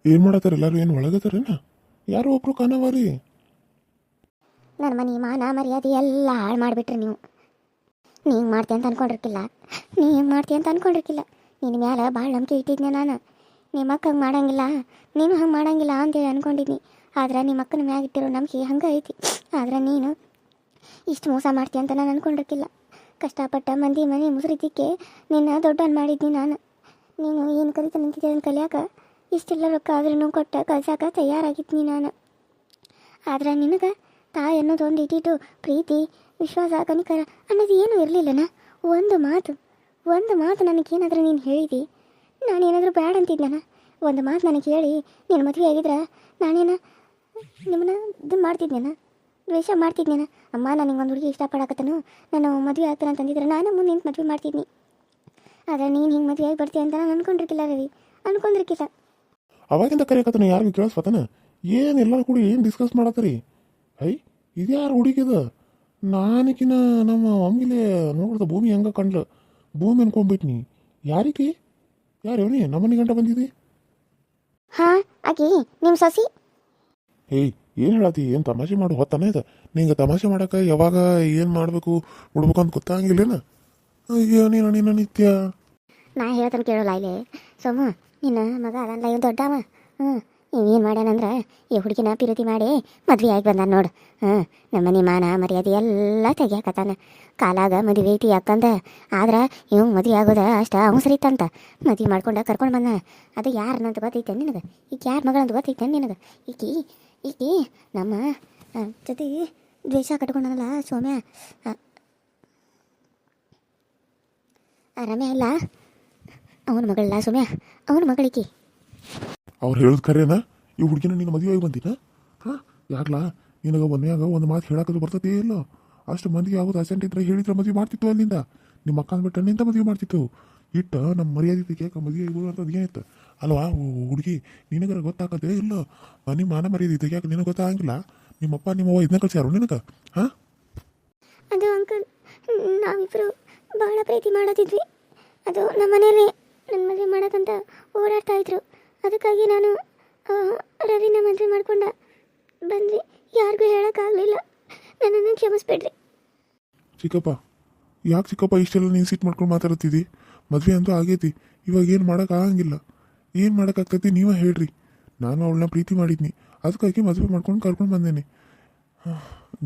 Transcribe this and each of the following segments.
ಏನು ಮಾಡತ್ತಾರ ಎಲ್ಲರೂ? ಏನು ಒಳಗತ್ತಾರೇನ? ಯಾರೋ ಒಬ್ರು ಕಾಣವಾರಿ. ನನ್ನ ಮನೆ ಮಾನ ಮರ್ಯಾದೆ ಎಲ್ಲ ಹಾಳು ಮಾಡಿಬಿಟ್ರಿ ನೀವು. ನೀ ಹಿಂಗೆ ಮಾಡ್ತೀಯ ಅಂತ ಅನ್ಕೊಂಡಿರ್ಕಿಲ್ಲ. ನಿನ್ನ ಮ್ಯಾಲೆ ಭಾಳ ನಂಬಿಕೆ ಇಟ್ಟಿದ್ನೆ ನಾನು. ನಿಮ್ಮ ಅಕ್ಕ ಹಂಗೆ ಮಾಡಂಗಿಲ್ಲ, ನೀನು ಹಂಗೆ ಮಾಡಂಗಿಲ್ಲ ಅಂತೇಳಿ ಅಂದ್ಕೊಂಡಿದ್ನಿ. ಆದ್ರೆ ನಿಮ್ಮ ಅಕ್ಕನ ಮ್ಯಾಗ ಇಟ್ಟಿರೋ ನಂಬಿಕೆ ಹಂಗೆ ಐತಿ. ಆದ್ರೆ ನೀನು ಇಷ್ಟು ಮೋಸ ಮಾಡ್ತೀಯ ಅಂತ ನಾನು ಅಂದ್ಕೊಂಡಿರ್ಕಿಲ್ಲ. ಕಷ್ಟಪಟ್ಟ ಮಂದಿ ಮನೆ ಮುಸುರಿದ್ದಕ್ಕೆ ನಿನ್ನ ದೊಡ್ಡವನು ಮಾಡಿದ್ನಿ ನಾನು. ನೀನು ಏನು ಕಲಿತ ನಿಂತಿದ್ದೆ ಅದನ್ನು ಕಲಿಯಾಕ ಇಷ್ಟೆಲ್ಲ ರೊಕ್ಕ ಆದ್ರೂ ಕೊಟ್ಟ ಕಳ್ಸಾಕ ತಯಾರಾಗಿದ್ನಿ ನಾನು. ಆದ್ರೆ ನಿನಗೆ ತಾಯಿ ಅನ್ನೋದು ಒಂದು ಇಟ್ಟಿಟ್ಟು ಪ್ರೀತಿ, ವಿಶ್ವಾಸ, ಕನಿಕರ ಅನ್ನೋದು ಏನೂ ಇರಲಿಲ್ಲನ. ಒಂದು ಮಾತು ನನಗೇನಾದರೂ ನೀನು ಹೇಳಿದಿ, ನಾನೇನಾದರೂ ಬ್ಯಾಡ ಅಂತಿದ್ದನ. ಒಂದು ಮಾತು ನನಗೆ ಹೇಳಿ ನೀನು ಮದುವೆ ಆಗಿದ್ರೆ ನಾನೇನ ನಿಮ್ಮನ್ನ ಇದು ಮಾಡ್ತಿದ್ನೇನ, ದ್ವೇಷ ಮಾಡ್ತಿದ್ನೇನ. ಅಮ್ಮ ನನಗೆ ಒಂದು ಹುಡುಗಿ ಇಷ್ಟಪಡಕತ್ತನು, ನಾನು ಮದುವೆ ಆಗ್ತಾನೆ ಅಂತಂದಿದ್ರೆ ನಾನು ಮುಂದೆ ನಿಂತು ಮದುವೆ ಮಾಡ್ತಿದ್ನಿ. ಆದರೆ ನೀನು ಹಿಂಗೆ ಮದುವೆ ಆಗಿ ಬರ್ತೀಯ ಅಂತ ನಾನು ಅನ್ಕೊಂಡಿರ್ಕಿಲ್ಲ ರವಿ, ಅನ್ಕೊಂಡಿರ್ಕಿಲ್ಲ. ಅವಾಗಿಂದ ಕರೆಯಕತ್ತನ ಯಾರಿಗೂ ಕೇಳಿಸ್ವತನ? ಏನು ಎಲ್ಲರೂ ಕೂಡ ಏನು ಡಿಸ್ಕಸ್ ಮಾಡತ್ತರಿ? ಐ ಇದು ಯಾರು ಹುಡುಗಿದ? ನಾನಕಿನ ನಮ್ಮ ಮಮ್ಮಿಲೆ ನೋಡ್ದ ಭೂಮಿ ಹೆಂಗ ಕಂಡ್ಲು, ಭೂಮಿ ಅನ್ಕೊಂಡ್ಬಿಟ್ನಿ. ಯಾರಿಗೆ ಯಾರು ಹೇಳಿ ನಮ್ಮನೆ ಗಂಟ ಬಂದಿದ್ದಿ? ಹಾಂ ಆಕಿ ನಿಮ್ಮ ಸಸಿ. ಏಯ್ ಏನು ಹೇಳತ್ತಿ? ಏನು ತಮಾಷೆ ಮಾಡು ಹೊತ್ತಾನೆ ಇದೆ ನಿಂಗೆ? ತಮಾಷೆ ಮಾಡೋಕೆ ಯಾವಾಗ ಏನು ಮಾಡಬೇಕು ಬಿಡ್ಬೇಕು ಅಂತ ಗೊತ್ತಾಗಿಲ್ಲೇನ? ಅಯ್ಯೋ ನೀನು ನಿತ್ಯ ನಾ ಹೇಳ್ತಾನೆ ಕೇಳೋಲ್ಲ ಇಲ್ಲಿ ಸೋಮು. ನಿನ್ನ ಮಗ ಅದಲ್ಲ ಇವ್ ದೊಡ್ಡವ. ಏನು ಮಾಡ್ಯಾನಂದ್ರೆ ಈ ಹುಡುಗಿನ ಪಿರುತಿ ಮಾಡಿ ಮದ್ವೆ ಆಗಿ ಬಂದಾನ ನೋಡು. ನಮ್ಮನೆ ಮಾನ ಮರ್ಯಾದೆ ಎಲ್ಲ ತೆಗಿಯಾಕತ್ತಾನ. ಕಾಲಾಗ ಮದುವೆ ಐತಿ ಯಾಕಂದ, ಆದ್ರೆ ಇವ್ ಮದುವೆ ಆಗೋದ ಅಷ್ಟ ಅವಸರಿತ್ತಂತ ಮದುವೆ ಮಾಡ್ಕೊಂಡು ಕರ್ಕೊಂಡು ಬಂದ. ಅದು ಯಾರನ್ನಂತ ಗೊತ್ತೈತೆ ನಿನಗೆ? ಈಗ ಯಾರ ಮಗಳಂತ ಗೊತ್ತೈತೆ ನಿನಗೆ? ಈಕಿ ನಮ್ಮ ಜೊತೆ ದ್ವೇಷ ಕಟ್ಕೊಂಡನಲ್ಲ ಸೌಮ್ಯ, ರಮ್ಯಾ ಇಲ್ಲ ಅವನ ಮಗಳಲ್ಲ ಸೌಮ್ಯ, ಅವನ ಮಗಳಿಕಿ. ಅವ್ರು ಹೇಳೋದು ಕರೆನಾ? ಈ ಹುಡುಗಿನ ನೀನು ಮದುವೆ ಆಗಿ ಬಂದಿನ? ಹಾಂ ಯಾಕಲಾ ನಿನಗೆ ಮನ್ಯಾಗ ಒಂದು ಮಾತು ಹೇಳೋದು ಬರ್ತದೇ ಇಲ್ಲ? ಅಷ್ಟು ಮಂದಿಗೆ ಆಗೋದು ಅಸೆಂಟ್ ಇದ್ರೆ ಹೇಳಿದ್ರೆ ಮದುವೆ ಮಾಡ್ತಿತ್ತು. ಅಲ್ಲಿಂದ ನಿಮ್ಮ ಅಕ್ಕನ ಬಿಟ್ಟು ನಿಂತ ಮದುವೆ ಮಾಡ್ತಿತ್ತು. ಇಟ್ಟ ನಮ್ಮ ಮರ್ಯಾದೆ ತೆಗಿಯಾಕ ಮದುವೆ ಆಗೋದು ಅಂತದ್ದು ಏನಿತ್ತು ಅಲ್ವಾ? ಹುಡುಗಿ ನಿನಗರ ಗೊತ್ತಾಗದೇ ಇಲ್ಲ. ನಿಮ್ಮ ಮಾನ ಮರ್ಯಾದೆ ತೆಗಿಯಾಕ ನಿನಗೆ ಗೊತ್ತಾಗಂಗಿಲ್ಲ. ನಿಮ್ಮಪ್ಪ ನಿಮ್ಮವ್ವ ಇದನ್ನ ಕಳ್ಸ್ಯಾರು ನಿನಗೆ? ಹಾಂ ಅದು ಅಂಕಲ್, ನಾವಿಬ್ಬರು ಬಹಳ ಪ್ರೀತಿ ಮಾಡೋದಿದ್ವಿ. ಅದು ನಮ್ಮ ಮನೇಲಿ ನನ್ನ ಮದುವೆ ಮಾಡೋಕ್ಕಂತ ಓಡಾಡ್ತಾ ಇದ್ರು. ಅದಕ್ಕಾಗಿ ನಾನು ರವಿನ ಮದುವೆ ಮಾಡ್ಕೊಂಡ ಬಂದ್ವಿ. ಯಾರಿಗೂ ಹೇಳೋಕ್ಕಾಗಲಿಲ್ಲ. ನನ್ನನ್ನು ಕ್ಷಮಿಸ್ಬಿಡ್ರಿ. ಚಿಕ್ಕಪ್ಪ ಯಾಕೆ ಚಿಕ್ಕಪ್ಪ ಇಷ್ಟೆಲ್ಲ ನೀನು ಸಿಟ್ಟು ಮಾಡ್ಕೊಂಡು ಮಾತಾಡ್ತಿದ್ದಿ? ಮದುವೆ ಅಂತೂ ಆಗೈತಿ, ಇವಾಗ ಏನು ಮಾಡೋಕ್ಕಾಗಂಗಿಲ್ಲ. ಏನು ಮಾಡೋಕ್ಕಾಗ್ತೈತಿ ನೀವೇ ಹೇಳ್ರಿ. ನಾನು ಅವಳನ್ನ ಪ್ರೀತಿ ಮಾಡಿದ್ನಿ, ಅದಕ್ಕಾಗಿ ಮದುವೆ ಮಾಡ್ಕೊಂಡು ಕರ್ಕೊಂಡು ಬಂದೇನೆ.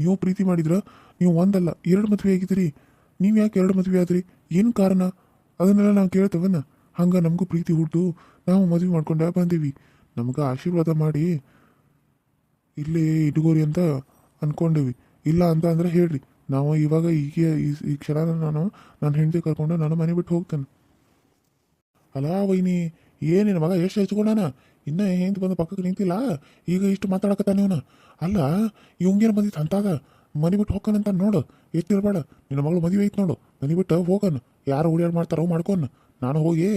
ನೀವು ಪ್ರೀತಿ ಮಾಡಿದ್ರೆ ನೀವು ಒಂದಲ್ಲ 2 ಮದುವೆ ಆಗಿದ್ದೀರಿ. ನೀವು ಯಾಕೆ 2 ಮದುವೆ ಆದ್ರಿ? ಏನು ಕಾರಣ? ಅದನ್ನೆಲ್ಲ ನಾವು ಕೇಳ್ತೇವನ್ನ. ಹಂಗೆ ನಮಗೂ ಪ್ರೀತಿ ಹುಟ್ಟು ನಾವು ಮದುವೆ ಮಾಡ್ಕೊಂಡ ಬಂದೀವಿ. ನಮ್ಗೆ ಆಶೀರ್ವಾದ ಮಾಡಿ ಇಲ್ಲೇ ಇಟ್ಕೋರಿ ಅಂತ ಅಂದ್ಕೊಂಡೇವಿ. ಇಲ್ಲ ಅಂತ ಅಂದರೆ ಹೇಳ್ರಿ, ನಾವು ಇವಾಗ ಈ ಕ್ಷಣ ನನ್ನ ಹೆಂಡತಿ ಕರ್ಕೊಂಡು ನಾನು ಮನೆ ಬಿಟ್ಟು ಹೋಗ್ತೇನೆ. ಅಲ್ಲ ವೈನಿ, ಏನಿನ ಮಗ ಎಷ್ಟು ಹಚ್ಕೊಂಡಾನ? ಇನ್ನೂ ಹೆಂಗೆ ಬಂದು ಪಕ್ಕಕ್ಕೆ ನಿಂತಿಲ್ಲ, ಈಗ ಇಷ್ಟು ಮಾತಾಡಕತ್ತಾನೆ ಇವನು. ಅಲ್ಲ ಇವಂಗೇನು ಬಂದಿತ್ತು ಅಂತಾಗ ಮನೆ ಬಿಟ್ಟು ಹೋಗ್ಕನಂತ ನೋಡು. ಎಷ್ಟು ಇರಬೇಡ, ನಿನ್ನ ಮಗಳು ಮದುವೆ ಐತೆ ನೋಡು, ಮನೆ ಬಿಟ್ಟು ಹೋಗೋಣ. ಯಾರು ಓಡಾಡಿ ಮಾಡ್ತಾರೋ ಮಾಡ್ಕೊಂಡು ನಾನು ಹೋಗಿ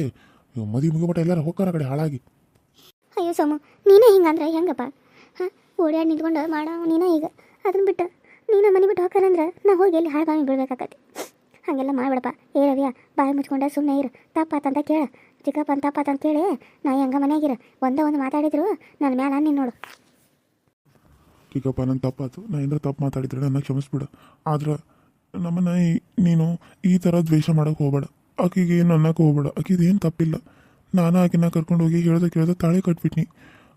ಮದುವೆ ಮುಗಿಬಿಟ್ಟ ಎಲ್ಲರೂ ಹೋಗ್ತಾರ ಕಡೆ ಹಾಳಾಗಿ. ಅಯ್ಯೋ ಸೋಮು, ನೀನೇ ಹಿಂಗಂದ್ರೆ ಹೆಂಗಪ್ಪ? ಹಾಂ, ಓಡಾಡಿ ನಿಂತ್ಕೊಂಡು ಮಾಡೋ ನೀನೇ ಈಗ ಅದನ್ನ ಬಿಟ್ಟು ನೀನು ಮನೆ ಬಿಟ್ಟು ಹೋಗ್ತಾರಂದ್ರೆ ನಾ ಹೋಗಿ ಎಲ್ಲಿ ಹಾಳು ಬಾವಿ ಬೀಳ್ಬೇಕಾಗತ್ತೆ. ಹಾಗೆಲ್ಲ ಮಾಡ್ಬೇಡಪ್ಪ. ಏ ರವಿಯ, ಬಾಯಿ ಮುಚ್ಕೊಂಡೆ ಸುಮ್ಮನೆ ಇರು. ತಪ್ಪಾತಂತ ಕೇಳ ಚಿಕ್ಕಪ್ಪ ಅಂತ ತಪ್ಪಾತಂತ ಕೇಳಿ ನಾ ಹೆಂಗ ಮನೆಯಾಗಿರ ಒಂದು ಮಾತಾಡಿದ್ರು ನನ್ನ ಮ್ಯಾಲ ನೀನು ನೋಡು. ಚಿಕ್ಕಪ್ಪ ನನ್ನ ತಪ್ಪಾತು, ನಾ ಏನಾರ ತಪ್ಪು ಮಾತಾಡಿದ್ರೆ ನನ್ನ ಕ್ಷಮಿಸ್ಬಿಡು. ಆದ್ರೆ ನಮ್ಮನ್ನ ನೀನು ಈ ಥರ ದ್ವೇಷ ಮಾಡೋಕೆ ಹೋಗ್ಬೇಡ. ಆಕೆಗೆ ಏನು ಅನ್ನಕ್ಕೆ ಹೋಗ್ಬೇಡ. ಆಕಿದು ಏನು ತಪ್ಪಿಲ್ಲ. ನಾನು ಆಕಿನ ಕರ್ಕೊಂಡು ಹೋಗಿ ಕೇಳ್ದೆ ತಾಳಿ ಕಟ್ಬಿಟ್ನಿ.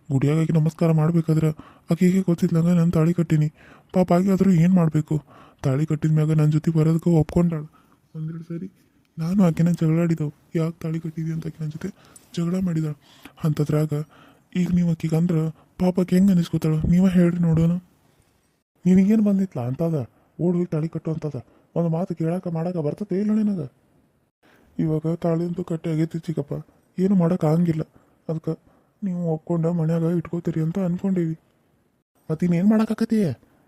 ಗುಡಿಯಾಗ ಆಕೆ ನಮಸ್ಕಾರ ಮಾಡ್ಬೇಕಾದ್ರೆ ಆಕೆಗೆ ಗೊತ್ತಿದ್ಲಂಗ ನಾನು ತಾಳಿ ಕಟ್ಟೀನಿ. ಪಾಪ ಆಗಿ ಆದರೂ ಏನು ಮಾಡಬೇಕು? ತಾಳಿ ಕಟ್ಟಿದ ಮ್ಯಾಗ ನನ್ನ ಜೊತೆ ಬರೋದಕ್ಕೆ ಒಪ್ಕೊಂಡಾಳು. 1-2 ಸರಿ ನಾನು ಆಕೆನ ಜಗಳಾಡಿದವು. ಯಾಕೆ ತಾಳಿ ಕಟ್ಟಿದ್ವಿ ಅಂತ ಆಕೆ ನನ್ನ ಜೊತೆ ಜಗಳ ಮಾಡಿದಾಳು. ಅಂಥದ್ರಾಗ ಈಗ ನೀವು ಆಕೆಗೆ ಅಂದ್ರೆ ಪಾಪಕ್ಕೆ ಹೆಂಗೆ ಅನಿಸ್ಕೋತಾಳು? ನೀವೇ ಹೇಳ್ರಿ ನೋಡೋಣ. ನಿನಗೇನು ಬಂದಿತ್ತಲ್ಲ ಅಂತದ ಓಡಿ ಹೋಗಿ ತಾಳಿ ಕಟ್ಟು ಅಂತದ ಒಂದು ಮಾತು ಕೇಳಕ್ಕೆ ಮಾಡಕ್ಕೆ ಬರ್ತದೆ ಇಲ್ಲ ನಿನಗೆ? ಇವಾಗ ತಾಳಿ ಅಂತೂ ಕಟ್ಟಿ ಆಗೈತಿ ಚಿಕ್ಕಪ್ಪ, ಏನು ಮಾಡೋಕ್ಕಾಗಂಗಿಲ್ಲ. ಅದಕ್ಕೆ ನೀವು ಒಪ್ಕೊಂಡು ಮನ್ಯಾಗ ಇಟ್ಕೋತೀರಿ ಅಂತ ಅಂದ್ಕೊಂಡೀವಿ. ಮತ್ತು ಇನ್ನೇನು ಮಾಡೋಕ್ಕಾಕತಿ?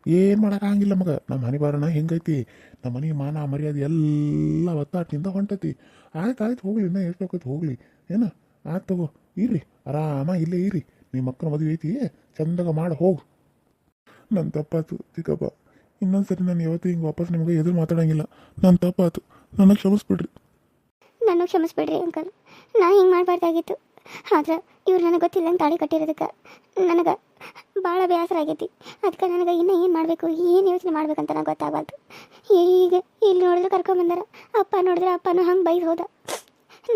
ಏನು ಮಾಡೋಕ್ಕಾಗಂಗಿಲ್ಲ ಮಗ. ನಮ್ಮ ಮನೆ ಬಾರಣ ಹೆಂಗೈತಿ, ನಮ್ಮ ಮನೆ ಮಾನ ಮರ್ಯಾದೆ ಎಲ್ಲ ಒತ್ತಾಟಿಂದ ಹೊಂಟೈತಿ. ಆಯ್ತು ಹೋಗ್ಲಿ, ಇನ್ನೂ ಎಷ್ಟು ಹೋಗೈತಿ ಹೋಗ್ಲಿ. ಏನು ಆಯ್ತು ತಗೋ, ಇರ್ರಿ ಆರಾಮ ಇಲ್ಲೇ ಇರ್ರಿ. ನಿಮ್ಮ ಮಕ್ಕಳ ಮದುವೆ ಐತಿ, ಚಂದಾಗ ಮಾಡಿ ಹೋಗು. ನನ್ನ ತಪ್ಪಾಯ್ತು ಚಿಕ್ಕಪ್ಪ. ಇನ್ನೊಂದು ಸರಿ ನಾನು ಯಾವತ್ತೂ ಹಿಂಗೆ ವಾಪಸ್ ನಿಮಗೆ ಎದುರು ಮಾತಾಡೋಂಗಿಲ್ಲ. ನನ್ನ ತಪ್ಪಾಯ್ತು, ನನಗೆ ಕ್ಷಮಿಸ್ಬಿಡ್ರಿ. ನಾನು ಕ್ಷಮಿಸ್ಬಿಡ್ರಿ ಅಂಕಲ್. ನಾ ಹಿಂಗೆ ಮಾಡಬಾರ್ದಾಗಿತ್ತು. ಆದ್ರೆ ಇವ್ರು ನನಗೆ ಗೊತ್ತಿಲ್ಲಂಗೆ ತಾಳಿ ಕಟ್ಟಿರೋದಕ್ಕೆ ನನಗೆ ಭಾಳ ಬೇಸರ ಆಗೈತಿ. ಅದಕ್ಕೆ ನನಗೆ ಇನ್ನೂ ಏನು ಮಾಡಬೇಕು, ಏನು ಯೋಚನೆ ಮಾಡ್ಬೇಕಂತ ನನಗೆ ಗೊತ್ತಾಗಬಾರ್ದು. ಈಗ ಇಲ್ಲಿ ನೋಡಿದ್ರೆ ಕರ್ಕೊಂಬಂದಾರ, ಅಪ್ಪ ನೋಡಿದ್ರೆ ಅಪ್ಪನೂ ಹಂಗೆ ಬೈದು ಹೋದ.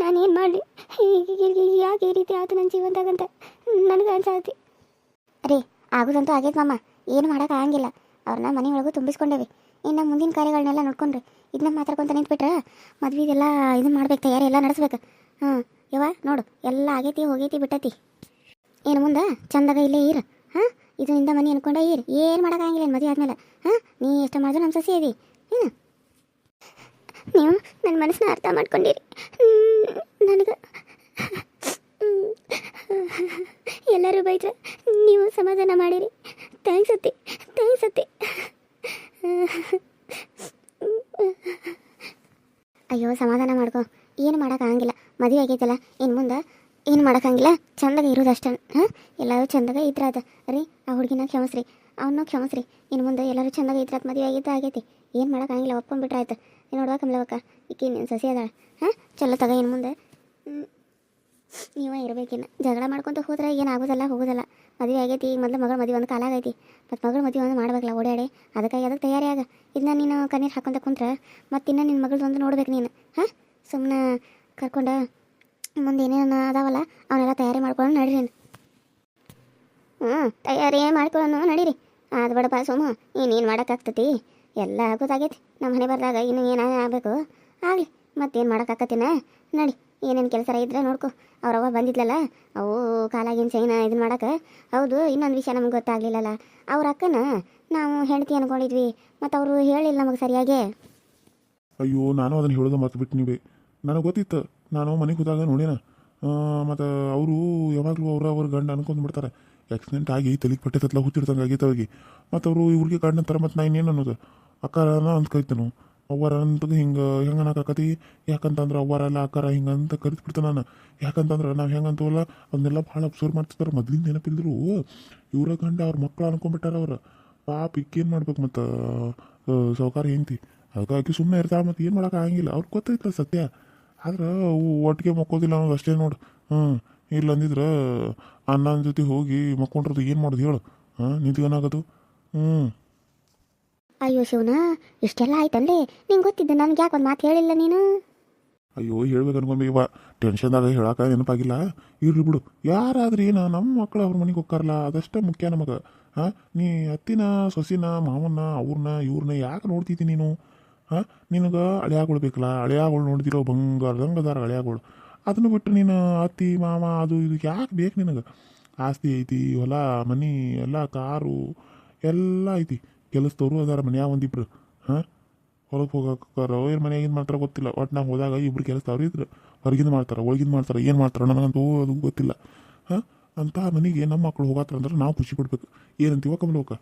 ನಾನೇನು ಮಾಡಲಿ, ಯಾಕೆ ಈ ರೀತಿ ಆಯ್ತು ನನ್ನ ಜೀವನದಾಗಂತ ನನಗೆ ಅನ್ಸತಿ. ರೀ ಆಗೋದಂತೂ ಆಗೈತೆ ಮಾಮ, ಏನು ಮಾಡೋಕೆ ಆಗಂಗಿಲ್ಲ. ಅವ್ರನ್ನ ಮನೆಯೊಳಗೂ ತುಂಬಿಸ್ಕೊಂಡೇವಿ. ಇನ್ನು ಮುಂದಿನ ಕಾರ್ಯಗಳನ್ನೆಲ್ಲ ನೋಡ್ಕೊಂಡ್ರಿ. ಇದನ್ನ ಮಾತಾಡ್ಕೊತ ನಿಂತ್ಬಿಟ್ರೆ ಮದ್ವೆದೆಲ್ಲ ಇದನ್ನು ಮಾಡ್ಬೇಕು, ತಯಾರಿ ಎಲ್ಲ ನಡೆಸ್ಬೇಕು. ಹಾಂ ಯವ್ವ ನೋಡು, ಎಲ್ಲ ಆಗೈತಿ ಹೋಗೈತಿ ಬಿಟ್ಟೈತಿ. ಏನು ಮುಂದೆ ಚಂದಾಗ ಇಲ್ಲೇ ಇರು. ಹಾಂ ಇದರಿಂದ ಮನೆ ಅನ್ಕೊಂಡ ಇರು, ಏನು ಮಾಡೋಕ್ಕಾಗಿಲ್ಲ ಮದುವೆ ಆದಮೇಲೆ. ಹಾಂ ನೀ ಎಷ್ಟು ಮಾಡಿದ್ರು ನಮ್ಮ ಸಸಿ ಅದಿ. ನೀವು ನನ್ನ ಮನಸ್ಸನ್ನ ಅರ್ಥ ಮಾಡ್ಕೊಂಡಿರಿ. ನನಗೆ ಎಲ್ಲರೂ ಬೈದ್ರೆ ನೀವು ಸಮಾಧಾನ ಮಾಡಿರಿ. ಥ್ಯಾಂಕ್ಸ್ ಅತ್ತಿ, ಥ್ಯಾಂಕ್ಸ್ ಅತ್ತಿ. ಅಯ್ಯೋ ಸಮಾಧಾನ ಮಾಡ್ಕೊ, ಏನು ಮಾಡೋಕ್ಕಾಗಂಗಿಲ್ಲ. ಮದುವೆ ಆಗೈತಲ್ಲ, ಇನ್ನು ಮುಂದೆ ಏನು ಮಾಡೋಕ್ಕಾಗಿಲ್ಲ. ಚಂದಾಗ ಇರೋದು ಅಷ್ಟೇ. ಹಾಂ ಎಲ್ಲರೂ ಚಂದಾಗ ಇದ್ರಾದ ರೀ. ಆ ಹುಡುಗಿನ ಕ್ಷಮಿಸ್ರಿ, ಅವನ್ನ ಕ್ಷಮಿಸ್ರಿ. ಇನ್ನು ಮುಂದೆ ಎಲ್ಲರೂ ಚಂದಾಗ ಇದ್ರಾದ, ಮದುವೆ ಆಗಿದ್ದ ಆಗೈತಿ. ಏನು ಮಾಡೋಕ್ಕಾಗಿಲ್ಲ, ಒಪ್ಕೊಂಡ್ಬಿಟ್ರೆ ಆಯ್ತು. ನೋಡುವ ಕಮಲವಕ್ಕ, ಈಕಿ ನೀನು ಸಸಿ ಅದಾಳ. ಹಾಂ ಚಲೋ ತಗ. ಇನ್ನು ಮುಂದೆ ನೀವೇ ಇರಬೇಕಿನ್ನ. ಜಗಳ ಮಾಡ್ಕೊತ ಹೋದ್ರೆ ಏನು ಆಗೋದಲ್ಲ, ಹೋಗೋದಲ್ಲ. ಮದುವೆ ಆಗೈತಿ, ಈಗ ಮೊದಲು ಮಗಳ ಮದುವೆ ಒಂದು ಕಾಲ ಆಗೈತಿ. ಮತ್ತು ಮಗಳ ಮದುವೆ ಒಂದು ಮಾಡ್ಬೇಕಲ್ಲ ಓಡಾಡಿ. ಅದಕ್ಕೆ ತಯಾರಿ ಆಗ. ಇದನ್ನ ನೀನು ಕಣ್ಣೀರು ಹಾಕೊಂತ ಕುಂತ್ರೆ ಮತ್ತು ಇನ್ನೂ ನಿನ್ನ ಮಗಳದ್ದು ಒಂದು ನೋಡ್ಬೇಕು ನೀನು. ಹಾಂ ಸುಮ್ಮನೆ ಕರ್ಕೊಂಡು ಮುಂದೆ ಏನೇನು ಅದಾವಲ್ಲ ಅವನ್ನೆಲ್ಲ ತಯಾರಿ ಮಾಡ್ಕೊಂಡು ನಡೀರಿ. ತಯಾರಿ ಮಾಡ್ಕೊಳ್ಳೋನು ನಡೀರಿ. ಅದು ಬೇಡಪ್ಪ ಸುಮ್ಮ, ಇನ್ನೇನು ಮಾಡೋಕ್ಕಾಗ್ತತಿ, ಎಲ್ಲ ಆಗೋದಾಗೈತಿ. ನಮ್ಮ ಮನೆ ಬರ್ದಾಗ ಇನ್ನೂ ಏನೇನು ಆಗಬೇಕು ಆಗಲಿ. ಮತ್ತೇನು ಮಾಡೋಕ್ಕಾಗತ್ತಿನ ನಡಿ. ಏನೇನು ಕೆಲಸ ಇದ್ರೆ ನೋಡ್ಕೊ. ಅವ್ರವ್ವ ಬಂದಿದ್ಲಲ್ಲ, ಅವು ಕಾಲಾಗಿನ ಚೈನ ಇದನ್ನ ಮಾಡೋಕೆ. ಹೌದು, ಇನ್ನೊಂದು ವಿಷಯ ನಮ್ಗೆ ಗೊತ್ತಾಗಲಿಲ್ಲಲ್ಲ. ಅವ್ರ ಅಕ್ಕನ ನಾವು ಹೆಂಡತಿ ಅಂದ್ಕೊಂಡಿದ್ವಿ, ಮತ್ತು ಅವರು ಹೇಳಿಲ್ಲ ನಮಗೆ ಸರಿಯಾಗಿ. ಅಯ್ಯೋ ನಾನು ಅದನ್ನು ಹೇಳೋದು ಮರ್ತು ಬಿಟ್ಟು ನೀವೇ. ನನಗೆ ಗೊತ್ತಿತ್ತು, ನಾನು ಮನೆಗೆ ಹೋದಾಗ ನೋಡೇನ. ಮತ್ತು ಅವರು ಯಾವಾಗಲೂ ಅವ್ರ ಗಂಡ ಅನ್ಕೊಂಡ್ಬಿಡ್ತಾರೆ. ಆಕ್ಸಿಡೆಂಟ್ ಆಗಿ ತಲೆಗೆ ಪಟ್ಟೆ ತತ್ಲ ಹುಚ್ಚಿಡ್ದಂಗೆ ಆಗೈತೆ ಅವ್ರಿಗೆ. ಮತ್ತು ಅವರು ಇವ್ರಿಗೆ ಗಂಡ ಅಂತಾರೆ. ಮತ್ತು ನಾನು ಇನ್ನೇನು ಅನ್ನೋದು ಅಕ್ಕಾರನ ಅಂದ್ಕೊಯ್ತಾನು. ಅವ್ವರ ಅಂತ ಹೆಂಗೆ ಅನ್ನೋಕ್ಕಾಕತಿ. ಯಾಕಂತಂದ್ರೆ ಅವ್ವರೆಲ್ಲ ಅಕ್ಕಾರ ಹಿಂಗೆ ಅಂತ ಕರಿತ್ಬಿಡ್ತಾನೆ ನಾನು. ಯಾಕಂತಂದ್ರೆ ನಾವು ಹೆಂಗೆ ಅಂತವಲ್ಲ ಅದನ್ನೆಲ್ಲ ಭಾಳ ಅಬ್ಸರ್ವ್ ಮಾಡ್ತಿರ್ತಾರೆ. ಮೊದ್ಲಿಂದ ನೆನಪಿಲ್ದರು ಇವರ ಗಂಡ ಅವ್ರ ಮಕ್ಕಳು ಅನ್ಕೊಂಡ್ಬಿಟ್ಟಾರ ಅವ್ರು. ಪಾಪ ಈಗೇನು ಮಾಡ್ಬೇಕು ಮತ್ತು ಸೌಕಾರ ಹೆಂಡ್ತಿ. ಅದಕ್ಕಾಗಿ ಸುಮ್ಮನೆ ಇರ್ತಾಳೆ. ಮತ್ತು ಏನು ಮಾಡೋಕ್ಕಾಗಂಗಿಲ್ಲ. ಅವ್ರಿಗೆ ಗೊತ್ತೈತಲ್ಲ ಸತ್ಯ. ಆದ್ರೆ ಅವು ಒಟ್ಟಿಗೆ ಮಕ್ಕೋದಿಲ್ಲ ಅನ್ನೋದು ಅಷ್ಟೇ ನೋಡು. ಇಲ್ಲ ಅಂದಿದ್ರೆ ಅಣ್ಣನ ಜೊತೆ ಹೋಗಿ ಮಕ್ಕೊಂಡ್ರದ್ದು ಏನು ಮಾಡೋದು ಹೇಳು. ನಿಂತ್ಕೊನಾಗೋದು. ಅಯ್ಯೋ ಶಿವನ, ಇಷ್ಟೆಲ್ಲ ಆಯ್ತಂದ್ರೆ ನಿಂಗೆ ಗೊತ್ತಿದ್ದ, ನನಗೆ ಯಾಕೆ ಒಂದು ಮಾತು ಹೇಳಿಲ್ಲ ನೀನು? ಅಯ್ಯೋ ಹೇಳ್ಬೇಕು ಅನ್ಕೊಂಬಿ ಇವ ಟೆನ್ಷನ್ದಾಗ ಹೇಳಕ್ಕೆ ನೆನಪಾಗಿಲ್ಲ. ಇರ್ಲಿ ಬಿಡು. ಯಾರಾದ್ರೂ ಏನು ನಮ್ಮ ಮಕ್ಕಳು ಅವ್ರ ಮನೆಗೆ ಹೋಗ್ತಾರಲ್ಲ, ಅದಷ್ಟೇ ಮುಖ್ಯ ನಮಗೆ. ನೀ ಅತ್ತಿನ ಸೊಸಿನ ಮಾವನ್ನ ಇವ್ರನ್ನ ಯಾಕೆ ನೋಡ್ತಿದ್ದಿ ನೀನು? ನಿನಗೆ ಹಳೆಯಾಗಳು ಬೇಕಲ್ಲ, ಹಳೆಯಾಗಳು ನೋಡ್ತಿರೋ ಬಂಗಾರದಂಗೆ ಅದಾರ ಹಳೆಯಾಗಳು. ಅದನ್ನು ಬಿಟ್ಟು ನೀನು ಅತ್ತಿ ಮಾವ ಅದು ಇದು ಯಾಕೆ ಬೇಕು ನಿನಗೆ? ಆಸ್ತಿ ಐತಿ, ಹೊಲ ಮನೆ ಎಲ್ಲ ಕಾರು ಎಲ್ಲ ಐತಿ. ಕೆಲಸದವರು ಅದಾರ ಮನ್ಯಾಗ ಒಂದಿಬ್ರು. ಹೊರಗೆ ಹೋಗಕ್ಕಾರೋ ಏನು ಮನೆಯಾಗಿಂದ ಮಾಡ್ತಾರೋ ಗೊತ್ತಿಲ್ಲ. ಒಟ್ಟು ನಾವು ಹೋದಾಗ ಇಬ್ರು ಕೆಲಸದವ್ರು ಇದ್ರು. ಹೊರಗಿಂದ ಮಾಡ್ತಾರೆ, ಒಳಗಿಂದ ಮಾಡ್ತಾರೆ, ಏನು ಮಾಡ್ತಾರೆ ನನಗಂತೂ ಅದು ಗೊತ್ತಿಲ್ಲ. ಅಂತ ಮನೆಗೆ ನಮ್ಮ ಮಕ್ಕಳು ಹೋಗತ್ತಾರ ಅಂದ್ರೆ ನಾವು ಖುಷಿ ಪಡ್ಬೇಕು. ಏನಂತೀವ ಕಮಲೋಕ?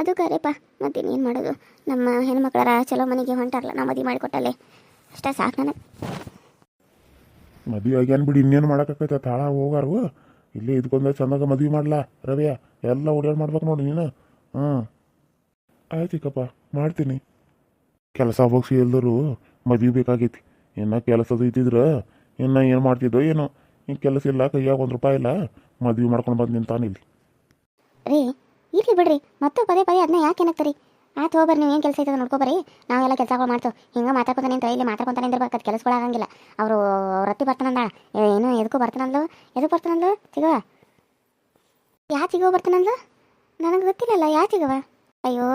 ಅದು ಕರೆಪ್ಪ. ಮತ್ತೇನೇನು ಮಾಡೋದು? ನಮ್ಮ ಹೆಣ್ಮಕ್ಳರ ಚಲೋ ಮನೆಗೆ ಹೊಂಟಾರಲ್ಲ, ನಾವು ಮದುವೆ ಮಾಡಿಕೊಟ್ಟಲ್ಲೇ ಅಷ್ಟೇ ಸಾಕು ನನಗೆ. ಮದುವೆ ಆಗ್ಯಾನ ಬಿಡಿ, ಇನ್ನೇನು ಮಾಡೋಕ್ಕಾಗೈತೆ? ತಾಳ ಹೋಗಾರು ಇಲ್ಲೇ ಇದ್ಕೊಂಡ ಚಂದಾಗ ಮದುವೆ ಮಾಡ್ಲಾ ರವ್ಯ? ಎಲ್ಲ ಓಡಾಡಿ ಮಾಡ್ಬೇಕು ನೋಡಿ ನೀನು. ಆಯ್ತು ಚಿಕ್ಕಪ್ಪ, ಮಾಡ್ತೀನಿ. ಕೆಲಸ ಹೋಗಿಸಿ ಎಲ್ಲರೂ ಮದುವೆ ಬೇಕಾಗೈತಿ. ಇನ್ನು ಕೆಲಸದು ಇದ್ದಿದ್ರೆ ಇನ್ನು ಏನು ಮಾಡ್ತಿದ್ದೋ ಏನೋ. ಈಗ ಕೆಲಸ ಇಲ್ಲ, ಕೈಯಾಗ ₹1 ಇಲ್ಲ, ಮದುವೆ ಮಾಡ್ಕೊಂಡು ಬಂದು ನಿಂತಾನಿಲ್ಲಿ. ರೀ ಇರ್ಲಿ ಬಿಡ್ರಿ, ಮತ್ತು ಪದೇ ಅದನ್ನ ಯಾಕೆ ಏನಾಗ್ತಾರಿ? ಆಯ್ತು ಹೋಗ್ಬರ್ರಿ, ನೀವು ಏನು ಕೆಲಸ ಐತದ ನೋಡ್ಕೊಬರ್ರಿ. ನಾವೆಲ್ಲ ಕೆಲಸಗಳು ಮಾಡ್ತೇವೆ. ಹಿಂಗೆ ಮಾತಾಡ್ಕೊತ ನಿಂತ ಇಲ್ಲಿ ಮಾತಾಡ್ಕೊತಾನೆ ನಿಂದಿರ್ಬೇಕು. ಅದು ಕೆಲಸಗಳು ಆಗಂಗಿಲ್ಲ. ಅವರು ರತ್ತಿ ಬರ್ತಾನಂದ, ಏನು ಎದಕ್ಕೂ ಬರ್ತಾನಂದ್ಲು. ಎದಕ್ಕೆ ಬರ್ತಾನಂದ್ಲು? ಸಿಗವ ಯಾ ಸಿಗವ ಬರ್ತಾನಂದ್ಲು? ನನಗೆ ಗೊತ್ತಿಲ್ಲಲ್ಲ ಯಾ ಸಿಗವ. ಅಯ್ಯೋ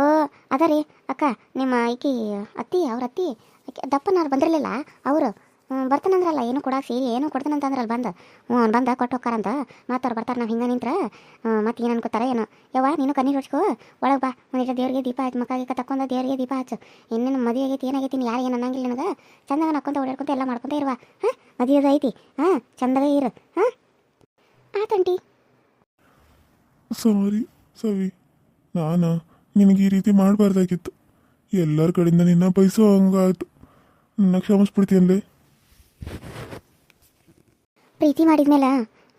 ಅದ ರೀ ಅಕ್ಕ, ನಿಮ್ಮ ಈಕಿ ಅತ್ತಿ, ಅವ್ರ ಅತ್ತಿ ದಪ್ಪನವ್ರು ಬಂದಿರಲಿಲ್ಲ, ಅವರು ಬರ್ತಾನಂದ್ರಲ್ಲ. ಏನು ಕೊಡಾಕ ಸೀರೆ ಏನು ಕೊಡ್ತಾನಂತಂದ್ರಲ್ಲ. ಅವ್ನು ಬಂದ ಕೊಟ್ಟು ಹೋಗ್ತಾರಂತ. ಮತ್ತು ಅವ್ರು ಬರ್ತಾರೆ. ನಾವು ಹಿಂಗೆ ನಿಂತ್ರೆ ಮತ್ತೆ ಏನು ಅನ್ಕೋತಾರೆ ಏನೋ. ಯವ್ವ ನೀನು ಕಣ್ಣೀರು ಹೊಡ್ಸ್ಕೋ, ಒಳಗೆ ಬಾ. ಒಂದಿಟ್ಟು ದೇವ್ರಿಗೆ ದೀಪ ಹಚ್ಚು, ಮಕ್ಕಳಿಗೆ ತಕ್ಕೊಂಡ ದೇವರಿಗೆ ದೀಪ ಹಚ್ಚು. ಇನ್ನೇನು ಮದುವೆ ಆಗೈತಿ, ಏನಾಗೈತಿ, ಯಾರು ಏನು ಅನ್ನಂಗಿಲ್ಲ ನನಗೆ. ಚಂದಾಗ ನಕ್ಕೊಂತ ಓಡಾಡ್ಕೊಂತ ಎಲ್ಲ ಮಾಡ್ಕೊಂತ ಇರುವ. ಮದುವೆದು ಐತಿ, ಚಂದಾಗ ಇರು. ಆತಂಟಿ ಸಾರಿ ಸವಿ, ನಾನು ನಿನಗೆ ಈ ರೀತಿ ಮಾಡಬಾರ್ದಾಗಿತ್ತು. ಎಲ್ಲರ ಕಡೆಯಿಂದ ನಿನ್ನ ಬಯಸೋ ಹಂಗಾಯ್ತು. ನನ್ನ ಕ್ಷಮಿಸ್ಬಿಡ್ತೀನಲ್ಲೇ. ಪ್ರೀತಿ ಮಾಡಿದ್ಮೇಲೆ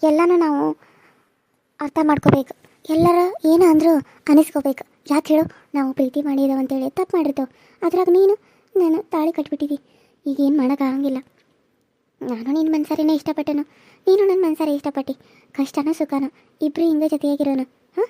ಎಲ್ಲನೂ ನಾವು ಅರ್ಥ ಮಾಡ್ಕೋಬೇಕು. ಎಲ್ಲರ ಏನು ಅಂದರೂ ಅನಿಸ್ಕೋಬೇಕು. ಯಾಕೆ ಹೇಳು, ನಾವು ಪ್ರೀತಿ ಮಾಡಿದ್ದೇವೆ ಅಂತೇಳಿ ತಪ್ಪು ಮಾಡಿರ್ತೇವೆ. ಅದ್ರಾಗ ನೀನು ನಾನು ತಾಳಿ ಕಟ್ಬಿಟ್ಟಿದ್ದಿ. ಈಗೇನು ಮಾಡೋಕ್ಕಾಗಂಗಿಲ್ಲ. ನಾನು ನಿನ್ನ ಮನ್ಸಾರಿನೇ ಇಷ್ಟಪಟ್ಟೆನು, ನೀನು ನನ್ನ ಮನ್ಸಾರಿ ಇಷ್ಟಪಟ್ಟು ಕಷ್ಟನೋ ಸುಖನೋ ಇಬ್ಬರು ಹಿಂಗೆ ಜೊತೆಯಾಗಿರೋನು. ಹಾಂ